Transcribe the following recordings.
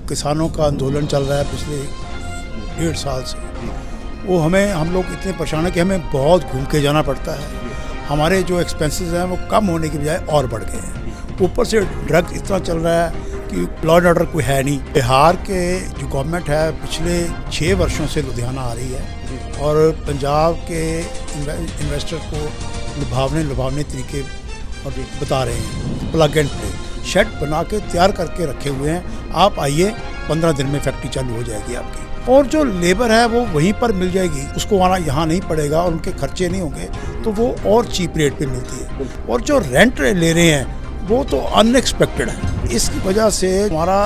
किसानों का आंदोलन चल रहा है पिछले 1.5 साल से, वो हम लोग इतने परेशान हैं कि हमें बहुत घूम के जाना पड़ता है। हमारे जो एक्सपेंसेस हैं वो कम होने की बजाय और बढ़ गए हैं। ऊपर से ड्रग इतना चल रहा है कि लॉ एंड ऑर्डर कोई है नहीं। बिहार के जो गवर्नमेंट है पिछले 6 वर्षों से लुधियाना आ रही है और पंजाब के इन्वेस्टर को लुभावने तरीके और बता रहे हैं। प्लग एंड प्ले शेड बना के तैयार करके रखे हुए हैं, आप आइए 15 दिन में फैक्ट्री चालू हो जाएगी आपकी। और जो लेबर है वो वहीं पर मिल जाएगी, उसको आना यहाँ नहीं पड़ेगा और उनके खर्चे नहीं होंगे, तो वो और चीप रेट पे मिलती है। और जो रेंट ले रहे हैं वो तो अनएक्सपेक्टेड है। इसकी वजह से हमारा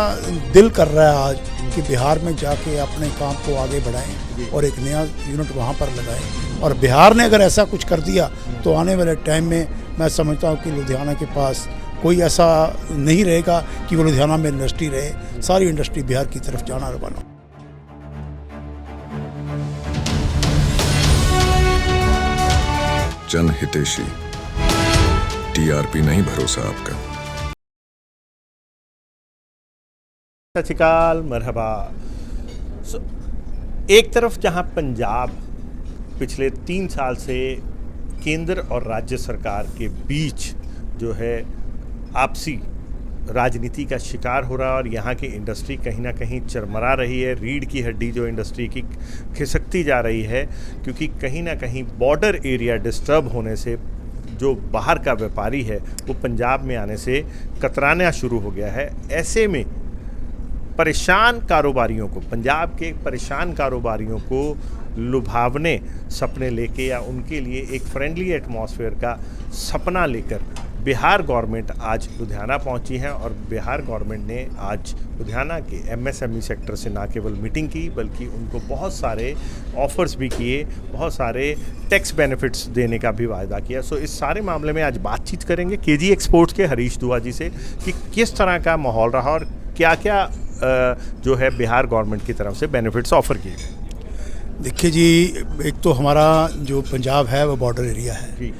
दिल कर रहा है आज कि बिहार में जाके अपने काम को आगे बढ़ाएं और एक नया यूनिट वहाँ पर लगाएं। और बिहार ने अगर ऐसा कुछ कर दिया तो आने वाले टाइम में मैं समझता हूँ कि लुधियाना के पास कोई ऐसा नहीं रहेगा कि वो लुधियाना में इंडस्ट्री रहे, सारी इंडस्ट्री बिहार की तरफ जाना रवाना। जनहितैषी, टीआरपी नहीं भरोसा आपका। सत श्री अकाल, मरहबा। एक तरफ जहां पंजाब पिछले 3 साल से केंद्र और राज्य सरकार के बीच जो है आपसी राजनीति का शिकार हो रहा है और यहाँ की इंडस्ट्री कहीं ना कहीं चरमरा रही है। रीढ़ की हड्डी जो इंडस्ट्री की खिसकती जा रही है, क्योंकि कहीं ना कहीं बॉर्डर एरिया डिस्टर्ब होने से जो बाहर का व्यापारी है वो पंजाब में आने से कतराना शुरू हो गया है। ऐसे में परेशान कारोबारियों को, पंजाब के परेशान कारोबारियों को लुभावने सपने लेके या उनके लिए एक फ्रेंडली एटमॉस्फेयर का सपना लेकर बिहार गवर्नमेंट आज लुधियाना पहुंची है। और बिहार गवर्नमेंट ने आज लुधियाना के एमएसएमई सेक्टर से ना केवल मीटिंग की बल्कि उनको बहुत सारे ऑफर्स भी किए, बहुत सारे टैक्स बेनिफिट्स देने का भी वायदा किया। सो इस सारे मामले में आज बातचीत करेंगे केजी एक्सपोर्ट्स के हरीश दुआ जी से कि किस तरह का माहौल रहा और क्या क्या जो है बिहार गवर्नमेंट की तरफ से बेनिफिट्स ऑफर किए गए। देखिए जी, एक तो हमारा जो पंजाब है वो बॉर्डर एरिया है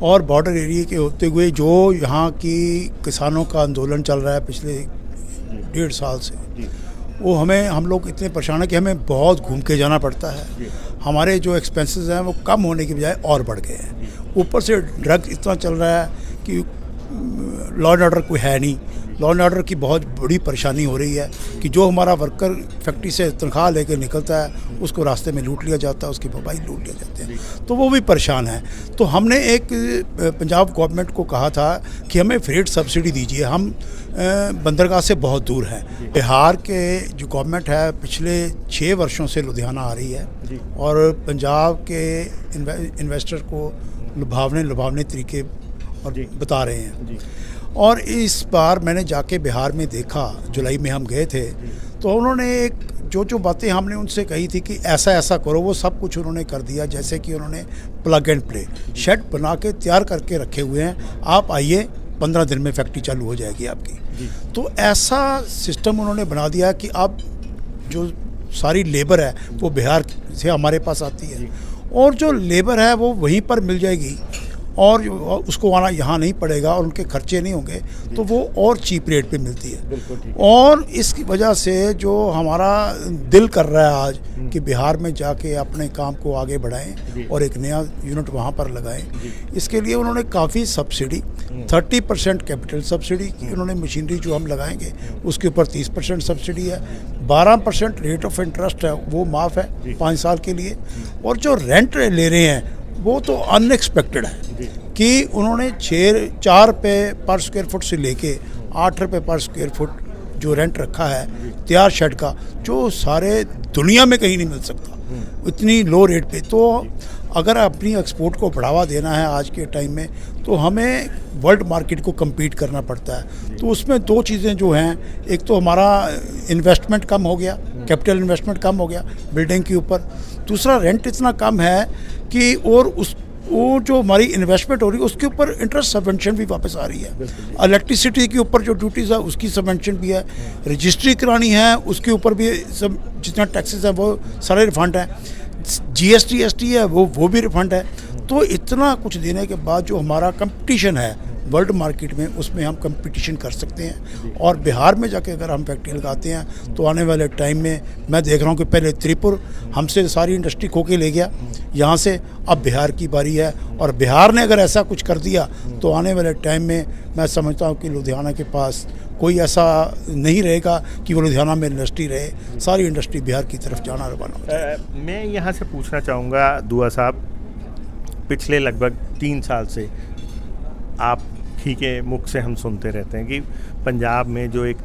और बॉर्डर एरिया के होते हुए जो यहाँ की किसानों का आंदोलन चल रहा है पिछले 1.5 साल से, वो हम लोग इतने परेशान हैं कि हमें बहुत घूम के जाना पड़ता है। हमारे जो एक्सपेंसेस हैं वो कम होने की बजाय और बढ़ गए हैं। ऊपर से ड्रग इतना चल रहा है कि लॉ एंड ऑर्डर कोई है नहीं। लॉ एंड ऑर्डर की बहुत बड़ी परेशानी हो रही है कि जो हमारा वर्कर फैक्ट्री से तनख्वाह लेकर निकलता है उसको रास्ते में लूट लिया जाता है, उसकी मोबाइल लूट लिया जाते हैं, तो वो भी परेशान है। तो हमने एक पंजाब गवर्नमेंट को कहा था कि हमें फ्रेट सब्सिडी दीजिए, हम बंदरगाह से बहुत दूर हैं। बिहार के जो गवर्नमेंट है पिछले 6 वर्षों से लुधियाना आ रही है और पंजाब के इन्वेस्टर को लुभावने तरीके और बता रहे हैं। और इस बार मैंने जाके बिहार में देखा, जुलाई में हम गए थे, तो उन्होंने जो बातें हमने उनसे कही थी कि ऐसा ऐसा करो, वो सब कुछ उन्होंने कर दिया। जैसे कि उन्होंने प्लग एंड प्ले शेड बना के तैयार करके रखे हुए हैं, आप आइए 15 दिन में फैक्ट्री चालू हो जाएगी आपकी। तो ऐसा सिस्टम उन्होंने बना दिया कि अब जो सारी लेबर है वो बिहार से हमारे पास आती है और जो लेबर है वो वहीं पर मिल जाएगी और उसको आना यहाँ नहीं पड़ेगा और उनके खर्चे नहीं होंगे, तो वो और चीप रेट पे मिलती है। और इसकी वजह से जो हमारा दिल कर रहा है आज कि बिहार में जाके अपने काम को आगे बढ़ाएं और एक नया यूनिट वहाँ पर लगाएं। इसके लिए उन्होंने काफ़ी सब्सिडी, 30% कैपिटल सब्सिडी की उन्होंने, मशीनरी जो हम लगाएंगे उसके ऊपर 30% सब्सिडी है, 12% रेट ऑफ इंटरेस्ट है वो माफ़ है 5 साल के लिए। और जो रेंट ले रहे हैं वो तो अनएक्सपेक्टेड है कि उन्होंने 4 रुपये पर स्क्वायर फुट से लेके 8 रुपये पर स्क्वायर फुट जो रेंट रखा है तैयार शेड का, जो सारे दुनिया में कहीं नहीं मिल सकता इतनी लो रेट पे। तो अगर अपनी एक्सपोर्ट को बढ़ावा देना है आज के टाइम में तो हमें वर्ल्ड मार्केट को कम्पीट करना पड़ता है। तो उसमें 2 चीज़ें जो हैं, एक तो हमारा इन्वेस्टमेंट कम हो गया, कैपिटल इन्वेस्टमेंट कम हो गया बिल्डिंग के ऊपर, दूसरा रेंट इतना कम है कि और वो जो हमारी इन्वेस्टमेंट हो रही है उसके ऊपर इंटरेस्ट सबवेंशन भी वापस आ रही है। इलेक्ट्रिसिटी के ऊपर जो ड्यूटीज़ है उसकी सबवेंशन भी है, रजिस्ट्री करानी है उसके ऊपर भी सब जितना टैक्सेस है वो सारे रिफंड है, जीएसटी है वो भी रिफंड है। तो इतना कुछ देने के बाद जो हमारा कंपटीशन है वर्ल्ड मार्केट में उसमें हम कंपटीशन कर सकते हैं। और बिहार में जाके अगर हम फैक्ट्री लगाते हैं तो आने वाले टाइम में मैं देख रहा हूँ कि पहले त्रिपुर हमसे सारी इंडस्ट्री खो के ले गया यहाँ से, अब बिहार की बारी है। और बिहार ने अगर ऐसा कुछ कर दिया तो आने वाले टाइम में मैं समझता हूँ कि लुधियाना के पास कोई ऐसा नहीं रहेगा कि वो लुधियाना में इंडस्ट्री रहे, सारी इंडस्ट्री बिहार की तरफ जाना रवाना हो जाए। मैं यहाँ से पूछना चाहूँगा दुआ साहब, पिछले लगभग 3 साल से आप ही के मुख से हम सुनते रहते हैं कि पंजाब में जो एक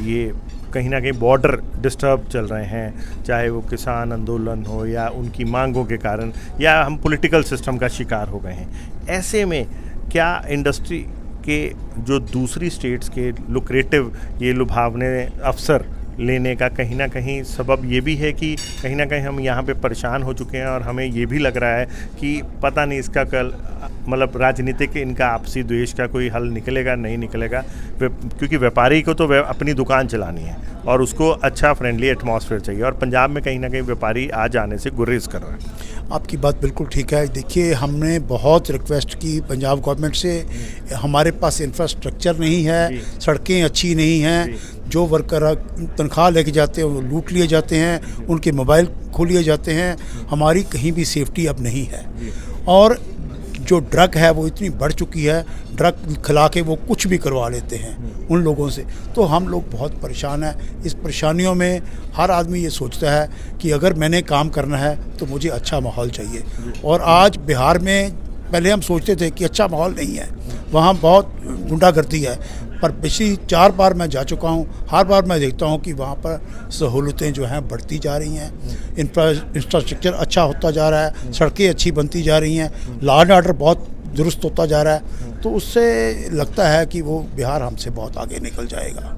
ये कहीं ना कहीं बॉर्डर डिस्टर्ब चल रहे हैं, चाहे वो किसान आंदोलन हो या उनकी मांगों के कारण, या हम पॉलिटिकल सिस्टम का शिकार हो गए हैं। ऐसे में क्या इंडस्ट्री के जो दूसरी स्टेट्स के लुक्रेटिव ये लुभावने अवसर लेने का कहीं ना कहीं सबब ये भी है कि कहीं ना कहीं हम यहाँ पे परेशान हो चुके हैं और हमें ये भी लग रहा है कि पता नहीं इसका कल मतलब राजनीतिक इनका आपसी द्वेष का कोई हल निकलेगा नहीं निकलेगा, क्योंकि व्यापारी को तो अपनी दुकान चलानी है और उसको अच्छा फ्रेंडली एटमॉस्फेयर चाहिए, और पंजाब में कहीं ना कहीं व्यापारी आ जाने से गुरेज कर रहा है। आपकी बात बिल्कुल ठीक है। देखिए, हमने बहुत रिक्वेस्ट की पंजाब गवर्नमेंट से, हमारे पास इंफ्रास्ट्रक्चर नहीं है, सड़कें अच्छी नहीं हैं, जो वर्कर तनख्वाह लेके जाते हैं वो लूट लिए जाते हैं, उनके मोबाइल खो लिए जाते हैं, हमारी कहीं भी सेफ्टी अब नहीं है। और जो ड्रग है वो इतनी बढ़ चुकी है, ड्रग खिला के वो कुछ भी करवा लेते हैं उन लोगों से, तो हम लोग बहुत परेशान हैं। इस परेशानियों में हर आदमी ये सोचता है कि अगर मैंने काम करना है तो मुझे अच्छा माहौल चाहिए। और आज बिहार में पहले हम सोचते थे कि अच्छा माहौल नहीं है, वहाँ बहुत गुंडागर्दी है, पर पिछली 4 बार मैं जा चुका हूँ, हर बार मैं देखता हूँ कि वहाँ पर सहूलतें जो हैं बढ़ती जा रही हैं, इंफ्रास्ट्रक्चर अच्छा होता जा रहा है, सड़कें अच्छी बनती जा रही हैं, लॉ एंड ऑर्डर बहुत दुरुस्त होता जा रहा है। तो उससे लगता है कि वो बिहार हमसे बहुत आगे निकल जाएगा।